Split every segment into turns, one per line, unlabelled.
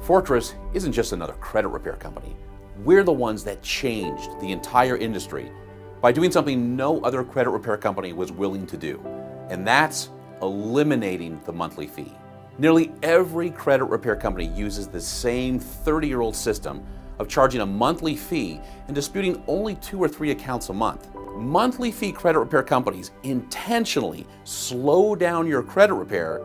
Fortress isn't just another credit repair company. We're the ones that changed the entire industry by doing something no other credit repair company was willing to do, and that's eliminating the monthly fee. Nearly every credit repair company uses the same 30-year-old system of charging a monthly fee and disputing only 2 or 3 accounts a month. Monthly fee credit repair companies intentionally slow down your credit repair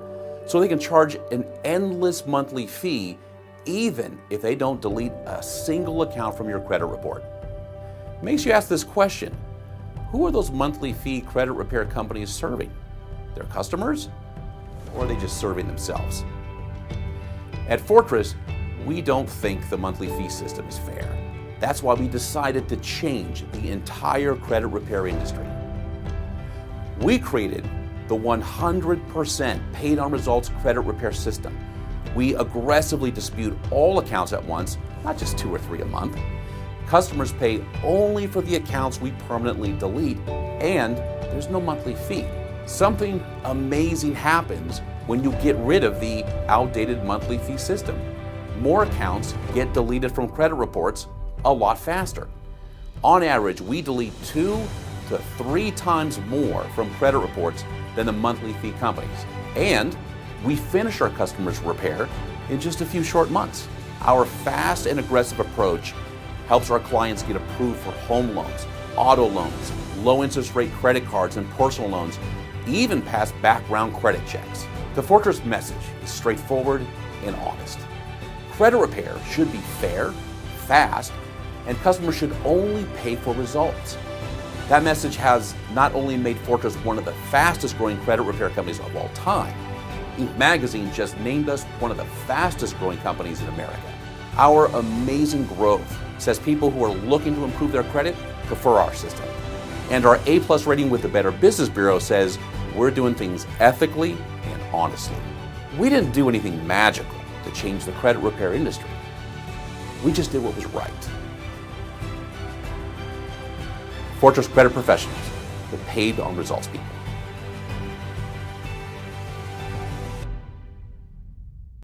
so they can charge an endless monthly fee even if they don't delete a single account from your credit report. It makes you ask this question: who are those monthly fee credit repair companies serving? Their customers? Or are they just serving themselves? At Fortress, we don't think the monthly fee system is fair. That's why we decided to change the entire credit repair industry. We created the 100% paid on results credit repair system. We aggressively dispute all accounts at once, not just 2 or 3 a month. Customers pay only for the accounts we permanently delete, and there's no monthly fee. Something amazing happens when you get rid of the outdated monthly fee system. More accounts get deleted from credit reports a lot faster. On average, we delete 2 to 3 times more from credit reports than the monthly fee companies. And we finish our customers' repair in just a few short months. Our fast and aggressive approach helps our clients get approved for home loans, auto loans, low interest rate credit cards, and personal loans, even pass background credit checks. The Fortress message is straightforward and honest. Credit repair should be fair, fast, and customers should only pay for results. That message has not only made Fortress one of the fastest growing credit repair companies of all time, Inc. magazine just named us one of the fastest growing companies in America. Our amazing growth says people who are looking to improve their credit prefer our system. And our A+ rating with the Better Business Bureau says we're doing things ethically and honestly. We didn't do anything magical to change the credit repair industry. We just did what was right. Fortress Credit Professionals, the paid on results people.